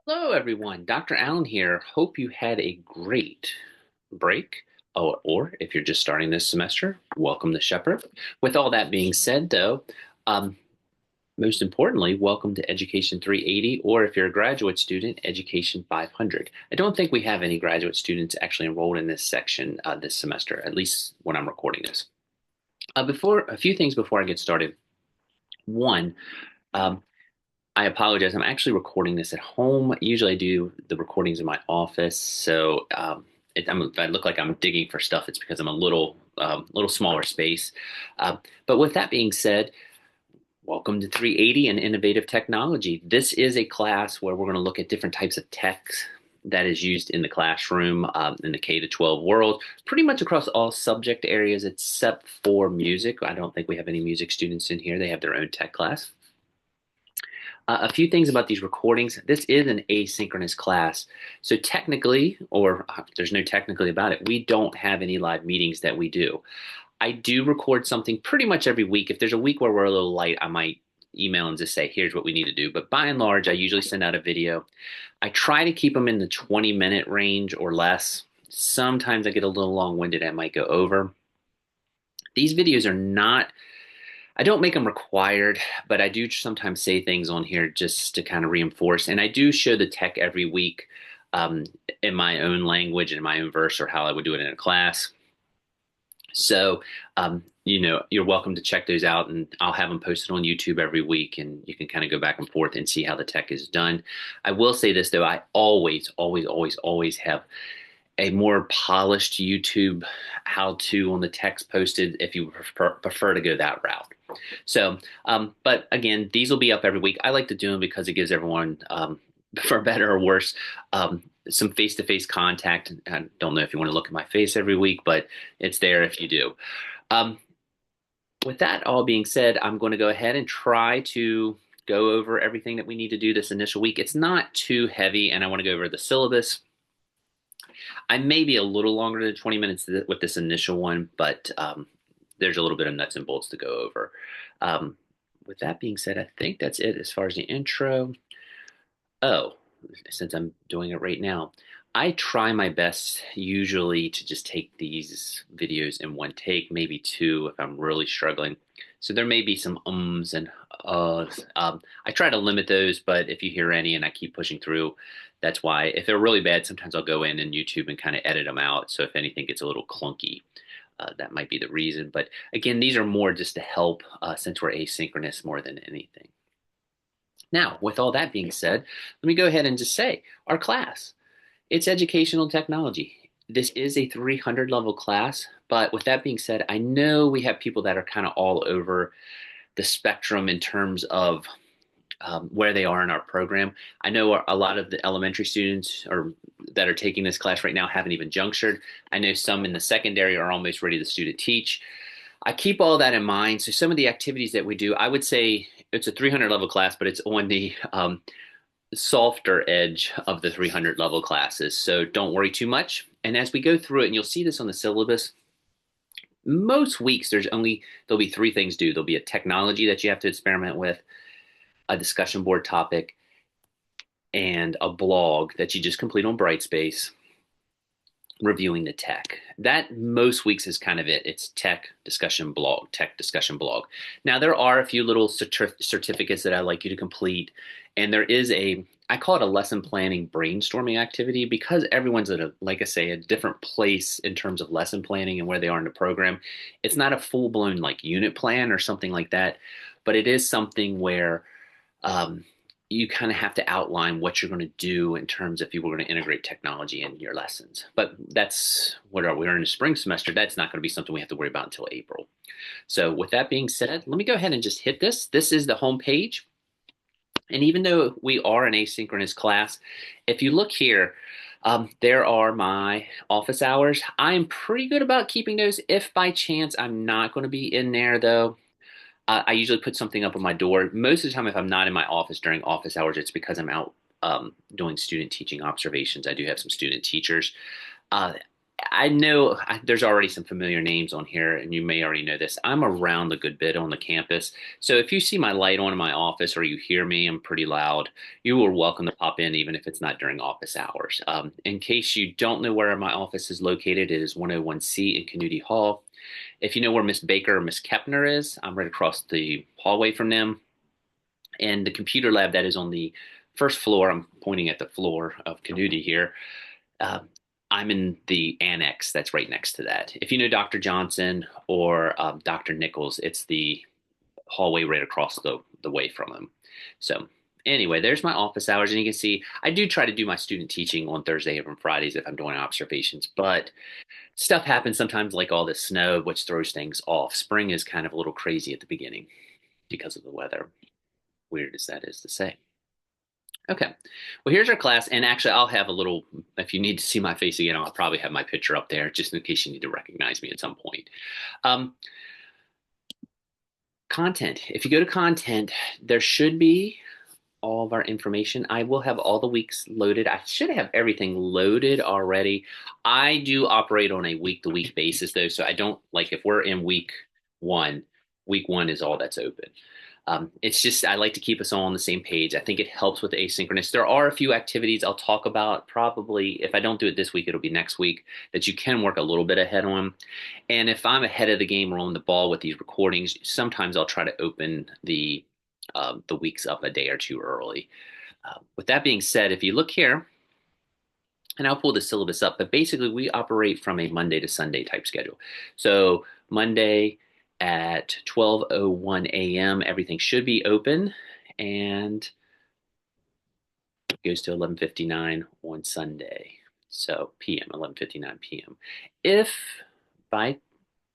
Hello, everyone. Dr. Allen here. Hope you had a great break. Oh, or if you're just starting this semester, welcome to Shepherd. With all that being said, though, um, most importantly, welcome to Education 380, or if you're a graduate student, Education 500. I don't think we have any graduate students actually enrolled in this section this semester, at least when I'm recording this. Before a few things before I get started. One, um, I apologize. I'm actually recording this at home. Usually I do the recordings in my office. So if I look like I'm digging for stuff, it's because I'm a little smaller space. But with that being said, welcome to 380 and Innovative Technology. This is a class where we're going to look at different types of tech that is used in the classroom in the K to 12 world, pretty much across all subject areas except for music. I don't think we have any music students in here. They have their own tech class. A few things about these recordings. This is an asynchronous class. So technically, or there's no technically about it, we don't have any live meetings that we do. I do record something pretty much every week. If there's a week where we're a little light, I might email and just say, here's what we need to do. But by and large, I usually send out a video. I try to keep them in the 20-minute range or less. Sometimes I get a little long-winded. I might go over. These videos are not I don't make them required, but I do sometimes say things on here just to kind of reinforce. And I do show the tech every week um, in my own language and in my own verse or how I would do it in a class. So, you're welcome to check those out, and I'll have them posted on YouTube every week, and you can kind of go back and forth and see how the tech is done. I will say this though, I always, always, always, always have a more polished YouTube how-to on the text posted if you prefer to go that route. So, but again, these will be up every week. I like to do them because it gives everyone, for better or worse, some face-to-face contact. I don't know if you want to look at my face every week, but it's there if you do. Um, with that all being said, I'm going to go ahead and try to go over everything that we need to do this initial week. It's not too heavy, and I want to go over the syllabus. I may be a little longer than 20 minutes with this initial one, but there's a little bit of nuts and bolts to go over. Um, with that being said, I think that's it as far as the intro. Oh, since I'm doing it right now, I try my best usually to just take these videos in one take, maybe two if I'm really struggling. So there may be some ums and uhs. I try to limit those, but if you hear any and I keep pushing through, that's why. If they're really bad, sometimes I'll go in and YouTube and kind of edit them out. So if anything gets a little clunky, that might be the reason. But again, these are more just to help since we're asynchronous more than anything. Now, with all that being said, let me go ahead and just say our class. It's educational technology. This is a 300 level class, but with that being said, I know we have people that are kind of all over the spectrum in terms of where they are in our program. I know a lot of the elementary students that are taking this class right now haven't even junctured. I know some in the secondary are almost ready to student teach. I keep all that in mind. So some of the activities that we do, I would say it's a 300 level class, but it's on the softer edge of the 300 level classes. So don't worry too much. And as we go through it, and you'll see this on the syllabus, most weeks there'll be three things due. There'll be a technology that you have to experiment with, a discussion board topic, and a blog that you just complete on Brightspace reviewing the tech. That most weeks is kind of it. It's tech discussion blog, tech discussion blog. Now, there are a few little certificates that I like you to complete, and there is I call it a lesson planning brainstorming activity because everyone's at like I say, a different place in terms of lesson planning and where they are in the program. It's not a full-blown like unit plan or something like that, but it is something where you kind of have to outline what you're going to do in terms of if you were going to integrate technology in your lessons. But that's we're in the spring semester. That's not going to be something we have to worry about until April. So with that being said, let me go ahead and just hit this. This is the home page. And even though we are an asynchronous class, if you look here, there are my office hours. I'm pretty good about keeping those. If by chance I'm not going to be in there though, I usually put something up on my door. Most of the time, if I'm not in my office during office hours, it's because I'm out doing student teaching observations. I do have some student teachers. Uh, I know there's already some familiar names on here, and you may already know this. I'm around a good bit on the campus. So if you see my light on in my office or you hear me, I'm pretty loud, you are welcome to pop in, even if it's not during office hours. In case you don't know where my office is located, it is 101C in Canute Hall. If you know where Miss Baker or Miss Kepner is, I'm right across the hallway from them. And the computer lab that is on the first floor, I'm pointing at the floor of Canute here. Uh, I'm in the annex that's right next to that. If you know Dr. Johnson or Dr. Nichols, it's the hallway right across the way from them. So anyway, there's my office hours, and you can see I do try to do my student teaching on Thursday and Fridays if I'm doing observations, but stuff happens sometimes, like all this snow, which throws things off. Spring is kind of a little crazy at the beginning because of the weather. Weird as that is to say. Okay. Well, here's our class. And actually, I'll have a little, if you need to see my face again, I'll probably have my picture up there just in case you need to recognize me at some point. Um, Content. If you go to content, there should be all of our information. I will have all the weeks loaded. I should have everything loaded already. I do operate on a week to week basis though. So I don't like if we're in one, week one is all that's open. It's just, I like to keep us all on the same page. I think it helps with asynchronous. There are a few activities I'll talk about probably, if I don't do it this week, it'll be next week, that you can work a little bit ahead on. And if I'm ahead of the game or on the ball with these recordings, sometimes I'll try to open the weeks up a day or two early. With that being said, if you look here, and I'll pull the syllabus up, but basically we operate from a Monday to Sunday type schedule. So Monday at 12:01 a.m., everything should be open, and it goes to 11:59 on Sunday. So p.m., 11:59 p.m. If by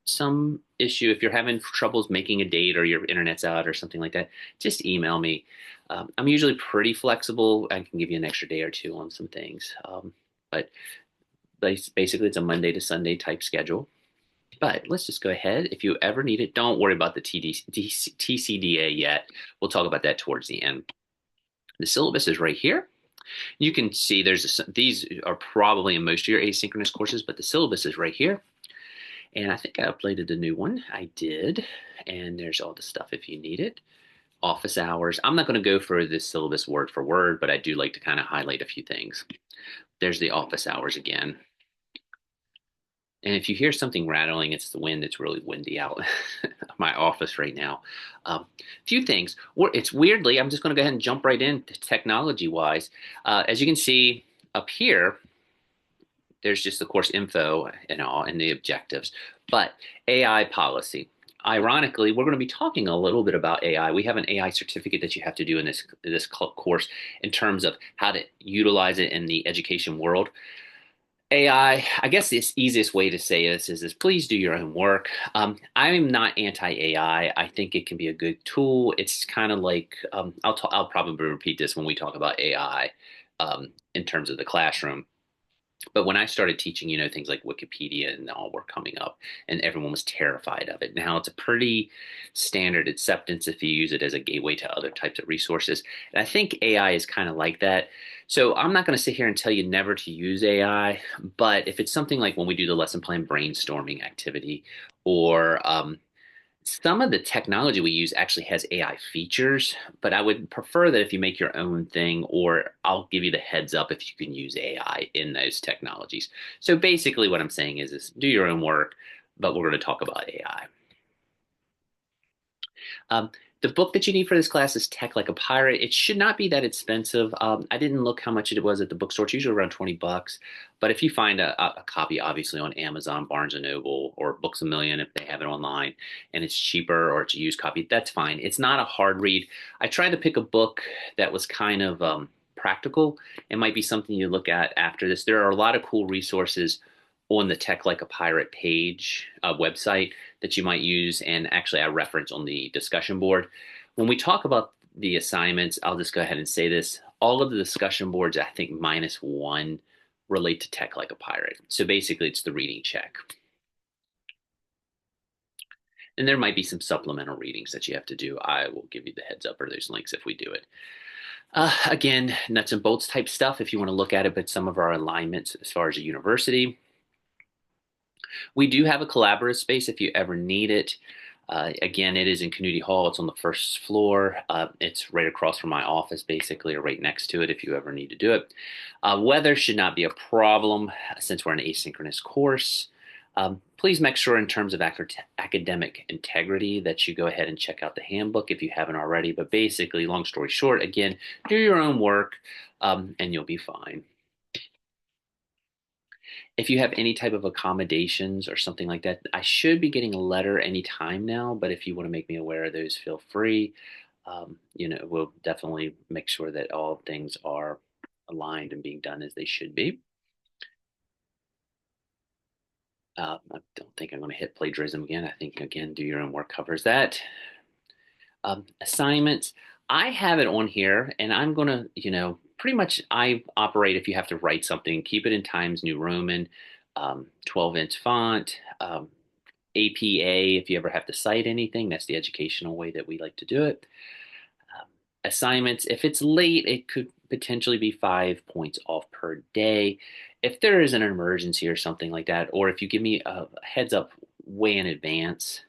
some issue, if you're having troubles making a date or your internet's out or something like that, just email me. I'm usually pretty flexible. I can give you an extra day or two on some things. But basically, it's a Monday to Sunday type schedule. But let's just go ahead. If you ever need it, don't worry about the TCDA yet. We'll talk about that towards the end. The syllabus is right here. You can see these are probably in most of your asynchronous courses, but the syllabus is right here. And I think I uploaded the new one. I did. And there's all the stuff if you need it. Office hours. I'm not going to go for this syllabus word for word, but I do like to kind of highlight a few things. There's the office hours again. And if you hear something rattling, it's the wind. It's really windy out my office right now. A few things. It's weirdly, I'm just going to go ahead and jump right in technology-wise. As you can see up here, there's just the course info and all and the objectives. But AI policy. Ironically, we're going to be talking a little bit about AI. We have an AI certificate that you have to do in this course in terms of how to utilize it in the education world. AI, I guess the easiest way to say this is please do your own work. I'm not anti-AI. I think it can be a good tool. It's kind of like, I'll probably repeat this when we talk about AI in terms of the classroom. But when I started teaching, things like Wikipedia and all were coming up, and everyone was terrified of it. Now it's a pretty standard acceptance if you use it as a gateway to other types of resources. And I think AI is kind of like that. So I'm not going to sit here and tell you never to use AI, but if it's something like when we do the lesson plan brainstorming activity, or some of the technology we use actually has AI features, but I would prefer that if you make your own thing, or I'll give you the heads up if you can use AI in those technologies. So basically what I'm saying is do your own work, but we're going to talk about AI. The book that you need for this class is Tech Like a Pirate. It should not be that expensive. I didn't look how much it was at the bookstore. It's usually around 20 bucks. But if you find a copy, obviously on Amazon, Barnes & Noble, or Books A Million, if they have it online, and it's cheaper or it's a used copy, that's fine. It's not a hard read. I tried to pick a book that was kind of practical. It might be something you look at after this. There are a lot of cool resources on the Tech Like a Pirate page website that you might use, and actually I reference on the discussion board. When we talk about the assignments, I'll just go ahead and say this. All of the discussion boards, I think -1, relate to Tech Like a Pirate. So basically it's the reading check. And there might be some supplemental readings that you have to do. I will give you the heads up or those links if we do it. Again, nuts and bolts type stuff if you want to look at it, but some of our alignments as far as a university. We do have a collaborative space if you ever need it. Again, it is in Community Hall. It's on the first floor. It's right across from my office, basically, or right next to it if you ever need to do it. Weather should not be a problem since we're an asynchronous course. Please make sure, in terms of academic integrity, that you go ahead and check out the handbook if you haven't already. But basically, long story short, again, do your own work and you'll be fine. If you have any type of accommodations or something like that, I should be getting a letter anytime now. But if you want to make me aware of those, feel free. We'll definitely make sure that all things are aligned and being done as they should be. I don't think I'm going to hit plagiarism again. I think, again, do your own work covers that. Assignments, I have it on here, and I'm going to, pretty much I operate if you have to write something, keep it in Times New Roman, 12-inch font, APA if you ever have to cite anything. That's the educational way that we like to do it. Assignments, if it's late, it could potentially be 5 points off per day. If there is an emergency or something like that, or if you give me a heads up way in advance,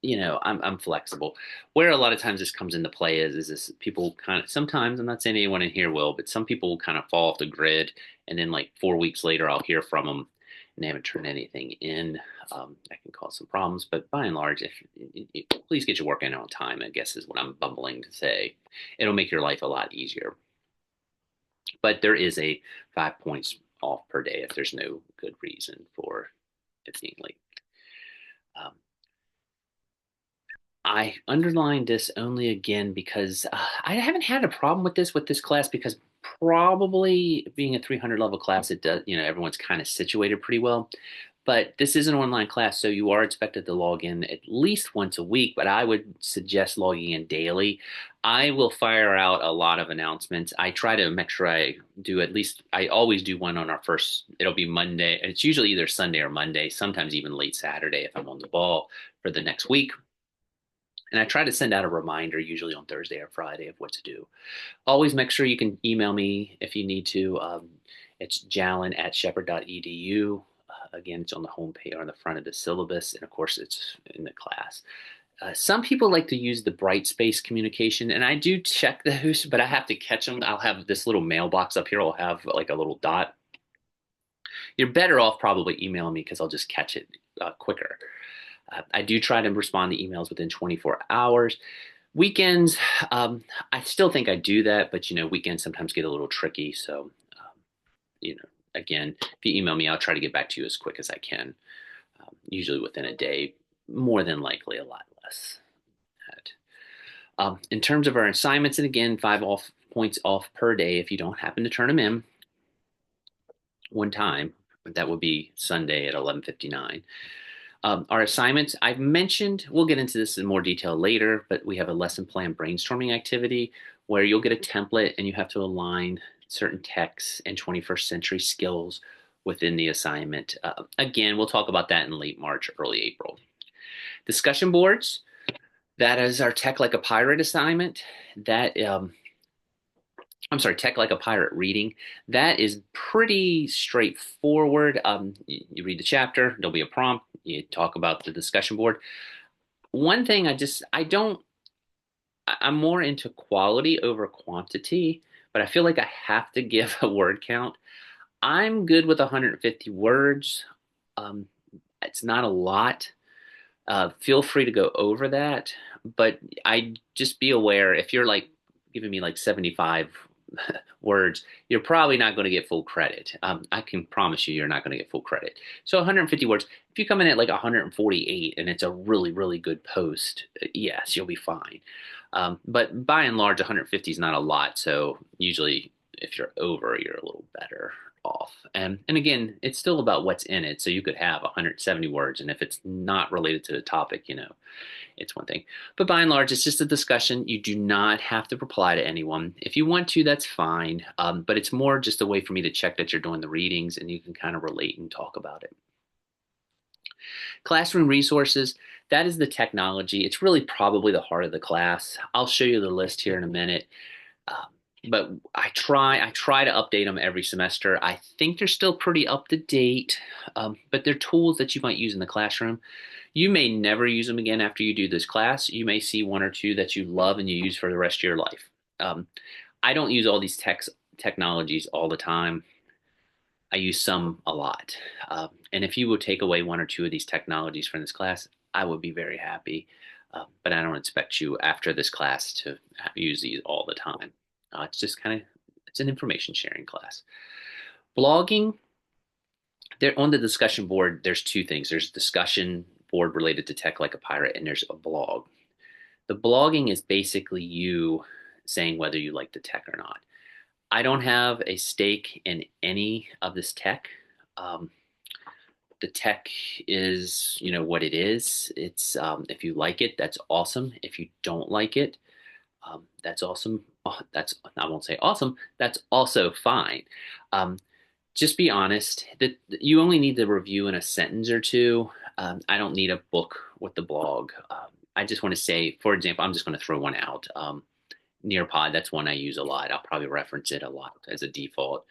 I'm flexible. Where a lot of times this comes into play is this people kind of, sometimes, I'm not saying anyone in here will, but some people will kind of fall off the grid, and then like 4 weeks later I'll hear from them and they haven't turned anything in. That can cause some problems, but by and large, if please get your work in on time, I guess is what I'm bumbling to say. It'll make your life a lot easier. But there is a 5 points off per day if there's no good reason for it being late. I underlined this only again because I haven't had a problem with this class, because probably being a 300 level class, it does, everyone's kind of situated pretty well. But this is an online class, so you are expected to log in at least once a week, but I would suggest logging in daily. I will fire out a lot of announcements. I try to make sure I do at least, I always do one on our first, it'll be Monday. It's usually either Sunday or Monday, sometimes even late Saturday if I'm on the ball for the next week. And I try to send out a reminder usually on Thursday or Friday of what to do. Always make sure you can email me if you need to. It's jalen@shepherd.edu. Again, it's on the home page or on the front of the syllabus. And of course, it's in the class. Some people like to use the Brightspace communication, and I do check those, but I have to catch them. I'll have this little mailbox up here. I'll have like a little dot. You're better off probably emailing me because I'll just catch it quicker. I do try to respond to emails within 24 hours. Weekends, I still think I do that, but weekends sometimes get a little tricky. So, again, if you email me, I'll try to get back to you as quick as I can. Usually within a day, more than likely a lot less. In terms of our assignments, and again, 5 points off per day if you don't happen to turn them in one time. That would be Sunday at 11:59. Our assignments, I've mentioned, we'll get into this in more detail later, but we have a lesson plan brainstorming activity where you'll get a template and you have to align certain texts and 21st century skills within the assignment. Again, we'll talk about that in late March, early April. Discussion boards, that is our Tech Like a Pirate assignment. Tech Like a Pirate reading. That is pretty straightforward. You read the chapter, there'll be a prompt, you talk about the discussion board. One thing I'm more into quality over quantity, but I feel like I have to give a word count. I'm good with 150 words. It's not a lot. Feel free to go over that, but I just be aware if you're like giving me like 75 words, you're probably not going to get full credit. I can promise you're not going to get full credit. So 150 words, if you come in at like 148 and it's a really, really good post, yes, you'll be fine. But by and large, 150 is not a lot. So usually if you're over, you're a little better off. And again, it's still about what's in it. So you could have 170 words, and if it's not related to the topic, it's one thing. But by and large, it's just a discussion. You do not have to reply to anyone. If you want to, that's fine. But it's more just a way for me to check that you're doing the readings and you can kind of relate and talk about it. Classroom resources, that is the technology. It's really probably the heart of the class. I'll show you the list here in a minute. but I try to update them every semester. I think they're still pretty up to date, but they're tools that you might use in the classroom. You may never use them again after you do this class. You may see one or two that you love and you use for the rest of your life. I don't use all these technologies all the time. I use some a lot. And if you would take away one or two of these technologies from this class, I would be very happy. But I don't expect you after this class to use these all the time. It's just it's an information sharing class. Blogging, there on the discussion board, there's two things. There's a discussion board related to tech like a pirate, and there's a blog. The blogging is basically you saying whether you like the tech or not. I don't have a stake in any of this tech. Um, the tech is, what it is. It's if you like it, that's awesome. If you don't like it, that's awesome. Oh, that's I won't say awesome. That's also fine. Um, just be honest. That you only need to review in a sentence or two. I don't need a book with the blog. I just want to say, for example, I'm just going to throw one out. Nearpod, that's one I use a lot. I'll probably reference it a lot as a default.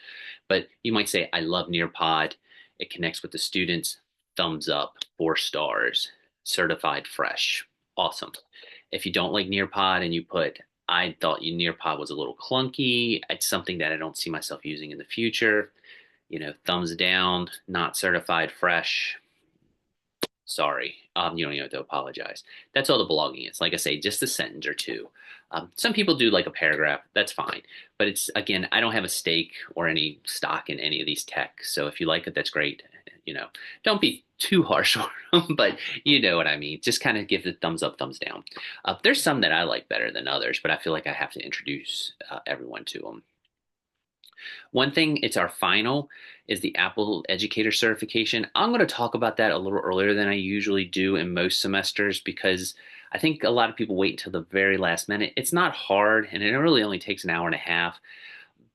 But you might say, I love Nearpod. It connects with the students. Thumbs up, 4 stars, certified fresh. Awesome. If you don't like Nearpod and you put, I thought Nearpod was a little clunky, it's something that I don't see myself using in the future. Thumbs down, not certified fresh. Sorry. You don't even have to apologize. That's all the blogging is. Like I say, just a sentence or two. Some people do like a paragraph. That's fine. But it's, again, I don't have a stake or any stock in any of these tech. So if you like it, that's great. Don't be too harsh on them, but you know what I mean. Just kind of give the thumbs up, thumbs down. There's some that I like better than others, but I feel like I have to introduce everyone to them. One thing, it's our final, is the Apple Educator Certification. I'm going to talk about that a little earlier than I usually do in most semesters because I think a lot of people wait until the very last minute. It's not hard, and it really only takes an hour and a half.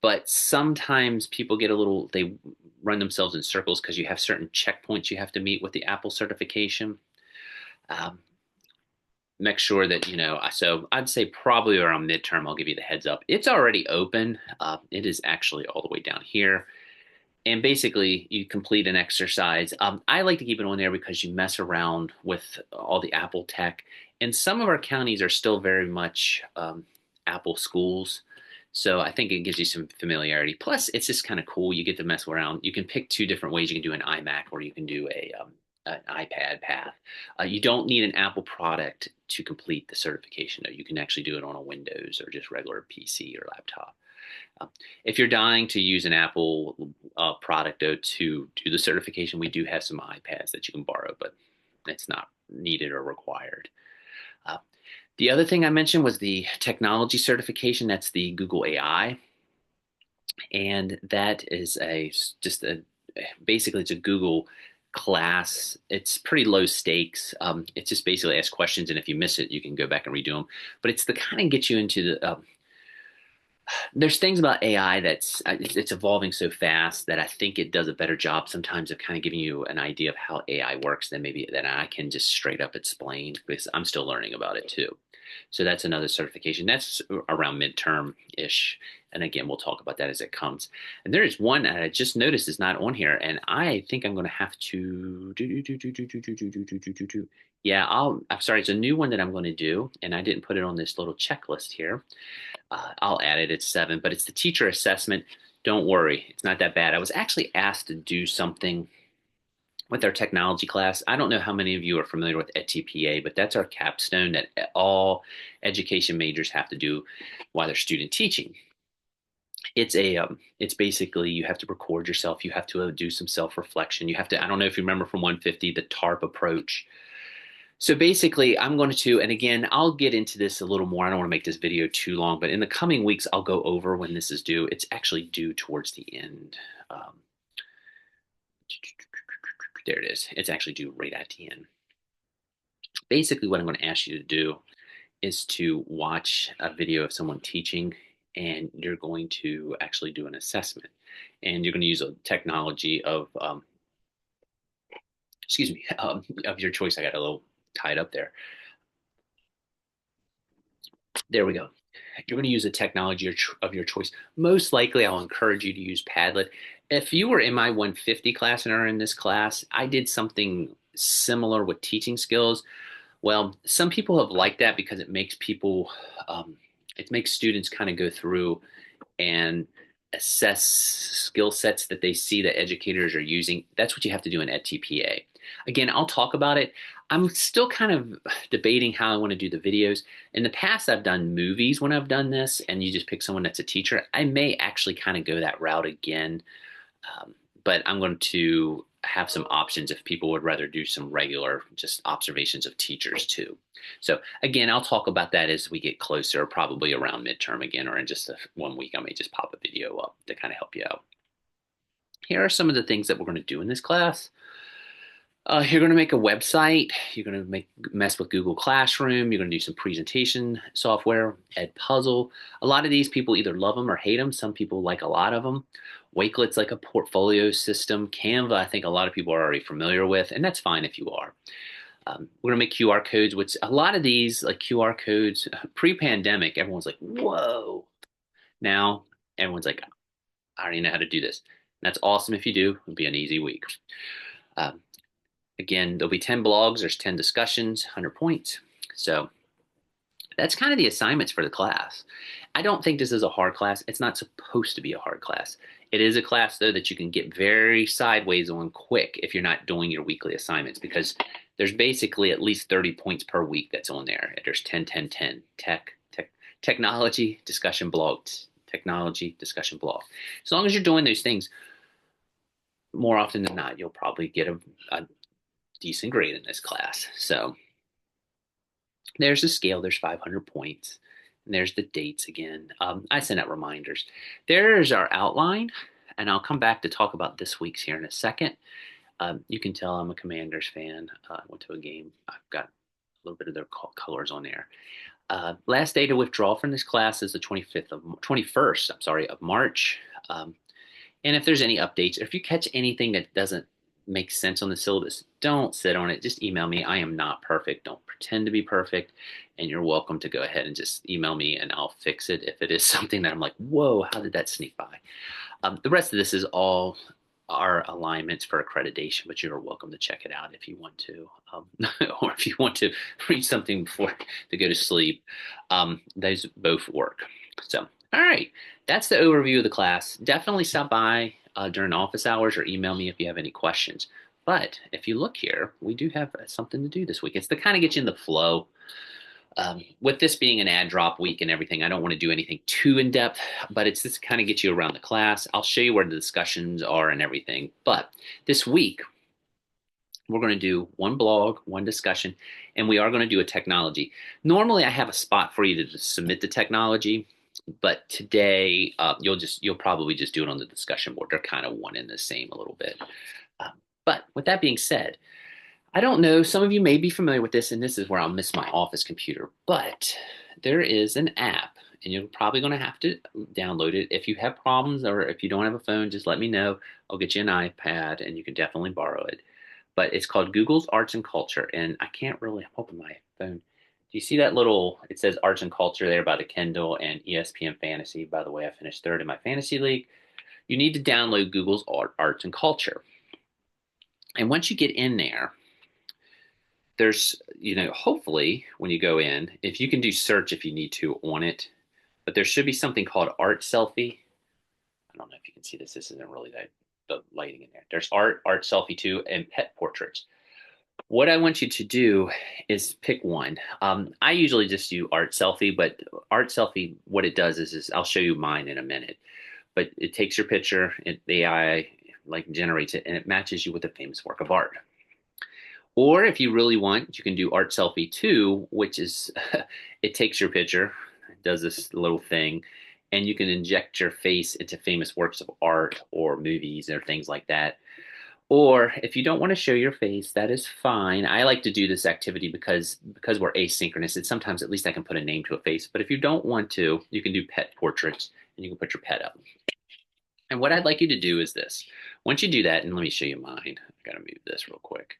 But sometimes people they run themselves in circles because you have certain checkpoints you have to meet with the Apple certification. Um, Make sure that so I'd say probably around midterm I'll give you the heads up. It's already open. It is actually all the way down here, and basically you complete an exercise. I like to keep it on there because you mess around with all the Apple tech, and some of our counties are still very much Apple schools. So I think it gives you some familiarity. Plus, it's just kind of cool. You get to mess around. You can pick two different ways. You can do an iMac or you can do an iPad path. You don't need an Apple product to complete the certification, though. You can actually do it on a Windows or just regular PC or laptop. If you're dying to use an Apple product, though, to do the certification, we do have some iPads that you can borrow, but it's not needed or required. The other thing I mentioned was the technology certification. That's the Google AI. And that is basically it's a Google class. It's pretty low stakes. It's just basically ask questions, and if you miss it, you can go back and redo them. But it's the kind of get you into there's things about AI it's evolving so fast that I think it does a better job sometimes of kind of giving you an idea of how AI works than maybe that I can just straight up explain because I'm still learning about it too. So that's another certification. That's around midterm ish. And again, we'll talk about that as it comes. And there is one that I just noticed is not on here, and I think I'm going to have to Yeah, I'm sorry. It's a new one that I'm going to do, and I didn't put it on this little checklist here. I'll add it at 7, but it's the teacher assessment. Don't worry, it's not that bad. I was actually asked to do something with our technology class. I don't know how many of you are familiar with EdTPA, but that's our capstone that all education majors have to do while they're student teaching. It's basically you have to record yourself. You have to do some self-reflection. You have to, I don't know if you remember from 150, the TARP approach. So basically, I'm going to, and again, I'll get into this a little more. I don't want to make this video too long, but in the coming weeks, I'll go over when this is due. It's actually due towards the end. There it is. It's actually due right at the end. Basically, what I'm going to ask you to do is to watch a video of someone teaching, and you're going to actually do an assessment. And you're going to use a technology of, excuse me, of your choice. I got a little tied up there. There we go. You're going to use a technology of your choice. Most likely, I'll encourage you to use Padlet. If you were in my 150 class and are in this class, I did something similar with teaching skills. Well, some people have liked that because it makes students kind of go through and assess skill sets that they see that educators are using. That's what you have to do in EdTPA. Again, I'll talk about it. I'm still kind of debating how I want to do the videos. In the past, I've done movies when I've done this, and you just pick someone that's a teacher. I may actually kind of go that route again, um, but I'm going to have some options if people would rather do some regular just observations of teachers too. So again, I'll talk about that as we get closer, probably around midterm again, or in just 1 week, I may just pop a video up to kind of help you out. Here are some of the things that we're going to do in this class. You're going to make a website. You're going to mess with Google Classroom. You're going to do some presentation software, Edpuzzle. A lot of these people either love them or hate them. Some people like a lot of them. Wakelet's like a portfolio system. Canva, I think a lot of people are already familiar with, and that's fine if you are. We're going to make QR codes, which a lot of these, like QR codes, pre-pandemic, everyone's like, whoa. Now, everyone's like, I already know how to do this. And that's awesome if you do. It'll be an easy week. Um, Again, there'll be 10 blogs, there's 10 discussions, 100 points. So that's kind of the assignments for the class. I don't think this is a hard class. It's not supposed to be a hard class. It is a class, though, that you can get very sideways on quick if you're not doing your weekly assignments, because there's basically at least 30 points per week that's on there. There's 10, 10, 10, technology, discussion blog, technology, discussion blog. As long as you're doing those things, more often than not, you'll probably get a decent grade in this class. So there's the scale, there's 500 points, and there's the dates again. I send out reminders. There's our outline, and I'll come back to talk about this week's here in a second. You can tell I'm a Commanders fan. I went to a game. I've got a little bit of their colors on there. Last day to withdraw from this class is the 21st, of March. And if there's any updates, if you catch anything that doesn't make sense on the syllabus, don't sit on it. Just email me. I am not perfect. Don't pretend to be perfect. And you're welcome to go ahead and just email me and I'll fix it if it is something that I'm like, whoa, how did that sneak by? The rest of this is all our alignments for accreditation, but you're welcome to check it out if you want to, or if you want to read something before to go to sleep. Those both work. So, all right, that's the overview of the class. Definitely stop by during office hours or email me if you have any questions. But if you look here, we do have something to do this week. It's to kind of get you in the flow. With this being an ad drop week and everything, I don't want to do anything too in depth, but it's just kind of get you around the class. I'll show you where the discussions are and everything. But this week, we're going to do one blog, one discussion, and we are going to do a technology. Normally, I have a spot for you to submit the technology, but today you'll probably just do it on the discussion board. They're kind of one and the same a little bit. But with that being said, I don't know, some of you may be familiar with this, and this is where I'll miss my office computer, but there is an app, and you're probably going to have to download it. If you have problems or if you don't have a phone, just let me know. I'll get you an iPad, and you can definitely borrow it. But it's called Google's Arts and Culture, and I can't really open my phone. Do you see that little, it says Arts and Culture there by the Kindle and ESPN Fantasy. By the way, I finished third in my fantasy league. You need to download Google's Arts and Culture. And once you get in there, there's, hopefully when you go in, if you can do search if you need to on it, but there should be something called Art Selfie. I don't know if you can see this. This isn't really the lighting in there. There's Art Selfie 2, and Pet Portraits. What I want you to do is pick one. I usually just do Art Selfie, but Art Selfie, what it does is I'll show you mine in a minute, but it takes your picture, the AI generates it, and it matches you with a famous work of art. Or if you really want, you can do Art Selfie 2, which is, it takes your picture, does this little thing, and you can inject your face into famous works of art or movies or things like that. Or if you don't want to show your face, that is fine. I like to do this activity because we're asynchronous. It's sometimes at least I can put a name to a face. But if you don't want to, you can do pet portraits and you can put your pet up. And what I'd like you to do is this. Once you do that, and let me show you mine. I gotta move this real quick.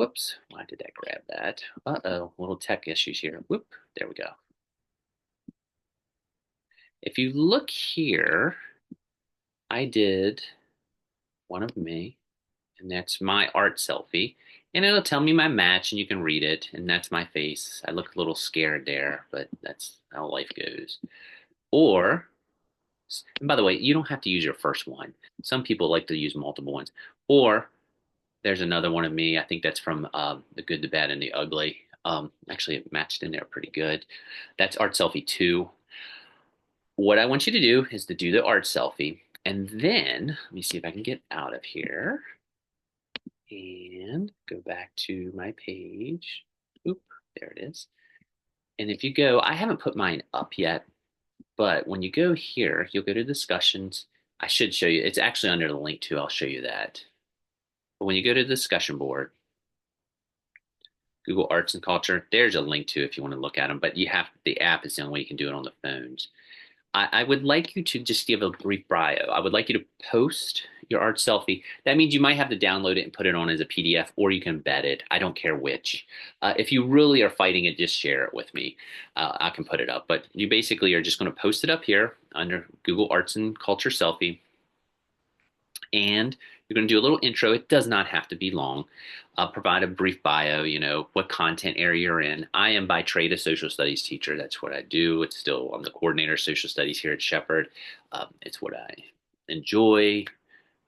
Whoops, why did I grab that? Uh-oh, little tech issues here. Whoop, there we go. If you look here, I did one of me, and that's my art selfie. And it'll tell me my match, and you can read it, and that's my face. I look a little scared there, but that's how life goes. Or, and by the way, you don't have to use your first one. Some people like to use multiple ones. Or there's another one of me. I think that's from The Good, the Bad, and the Ugly. Actually, it matched in there pretty good. That's art selfie 2. What I want you to do is to do the art selfie. And then, let me see if I can get out of here and go back to my page. Oop, there it is. And if you go, I haven't put mine up yet, but when you go here, you'll go to discussions. I should show you, it's actually under the link too. I'll show you that. But when you go to the discussion board, Google Arts and Culture, there's a link to if you want to look at them, but you have the app is the only way you can do it on the phones. I would like you to just give a brief bio. I would like you to post your art selfie. That means you might have to download it and put it on as a PDF, or you can embed it. I don't care which. If you really are fighting it, just share it with me. I can put it up. But you basically are just going to post it up here under Google Arts and Culture Selfie. And you're going to do a little intro. It does not have to be long. Provide a brief bio, what content area you're in. I am by trade a social studies teacher. That's what I do. I'm the coordinator of social studies here at Shepherd. It's what I enjoy,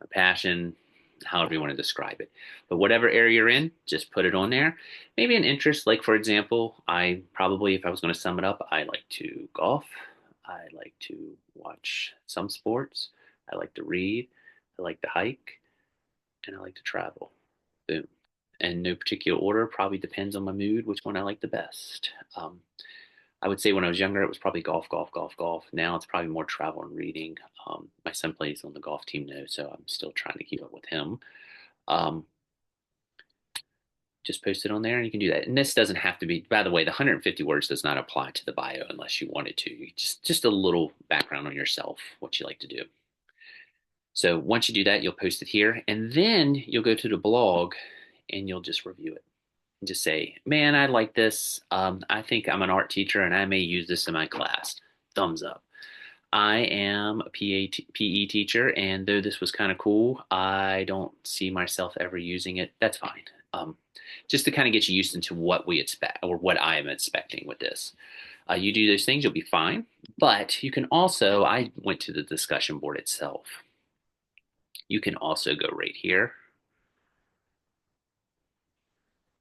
my passion, however you want to describe it. But whatever area you're in, just put it on there. Maybe an interest, like for example, if I was going to sum it up, I like to golf. I like to watch some sports. I like to read. I like to hike, and I like to travel. Boom. And no particular order, probably depends on my mood, which one I like the best. I would say when I was younger, it was probably golf, golf, golf, golf. Now it's probably more travel and reading. My son plays on the golf team now, so I'm still trying to keep up with him. Um, just post it on there and you can do that. And this doesn't have to be, by the way, the 150 words does not apply to the bio unless you wanted to. Just a little background on yourself, what you like to do. So once you do that, you'll post it here, and then you'll go to the blog and you'll just review it. And just say, man, I like this. I think I'm an art teacher and I may use this in my class. Thumbs up. I am a PE teacher, and though this was kind of cool, I don't see myself ever using it. That's fine. Just to kind of get you used into what we expect or what I am expecting with this. You do those things, you'll be fine. But you can also, I went to the discussion board itself. You can also go right here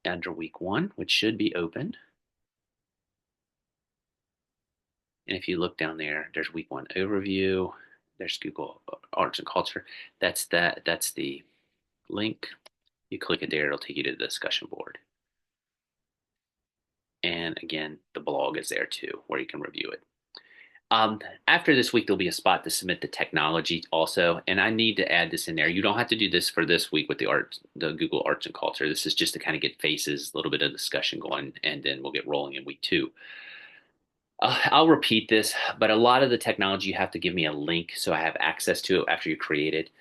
under week 1, which should be open. And if you look down there, there's week 1 overview. There's Google Arts and Culture. That's the link. You click it there, it'll take you to the discussion board. And again, the blog is there too, where you can review it. After this week, there'll be a spot to submit the technology also, and I need to add this in there. You don't have to do this for this week with the Google Arts and Culture. This is just to kind of get faces, a little bit of discussion going, and then we'll get rolling in week 2. I'll repeat this, but a lot of the technology you have to give me a link so I have access to it after you create it.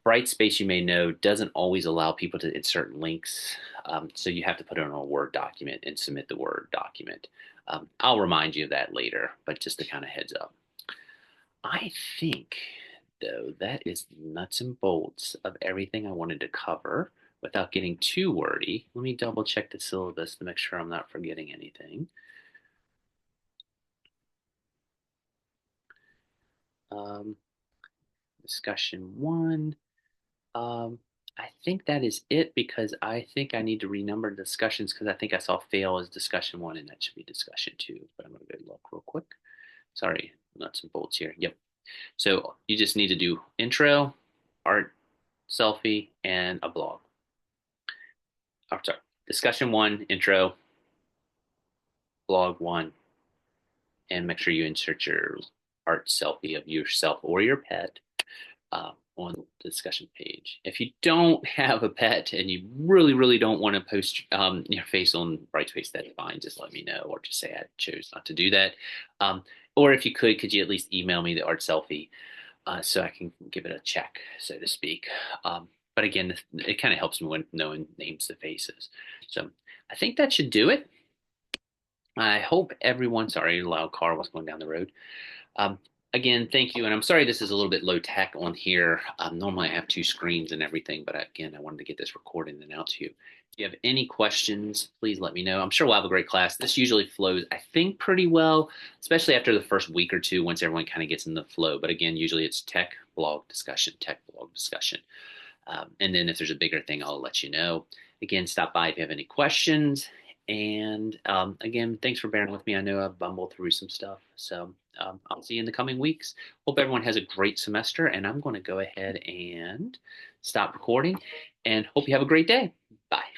Brightspace, you may know, doesn't always allow people to insert links, so you have to put it on a Word document and submit the Word document. I'll remind you of that later, but just to kind of heads up. I think, though, that is nuts and bolts of everything I wanted to cover without getting too wordy. Let me double check the syllabus to make sure I'm not forgetting anything. Discussion 1. I think that is it because I think I need to renumber discussions because I think I saw fail as discussion 1 and that should be discussion 2. But I'm going to go look real quick. Sorry, nuts and bolts here. Yep. So you just need to do intro, art, selfie, and a blog. Oh, sorry. Discussion 1, intro, blog 1, and make sure you insert your art selfie of yourself or your pet on the discussion page. If you don't have a pet and you really, really don't want to post your face on Brightspace, that's fine. Just let me know, or just say I chose not to do that. Or if you could you at least email me the art selfie so I can give it a check, so to speak. But But again, it kind of helps me when knowing names to faces. So I think that should do it. I hope everyone, sorry, a loud car was going down the road. Um, Again, thank you. And I'm sorry this is a little bit low tech on here. Normally I have two screens and everything, but again, I wanted to get this recorded and out to you. If you have any questions, please let me know. I'm sure we'll have a great class. This usually flows, I think, pretty well, especially after the first week or two, once everyone kind of gets in the flow. But again, usually it's tech blog discussion, tech blog discussion. And then if there's a bigger thing, I'll let you know. Again, stop by if you have any questions. And again, thanks for bearing with me. I know I've bumbled through some stuff. So I'll see you in the coming weeks. Hope everyone has a great semester. And I'm going to go ahead and stop recording and hope you have a great day. Bye.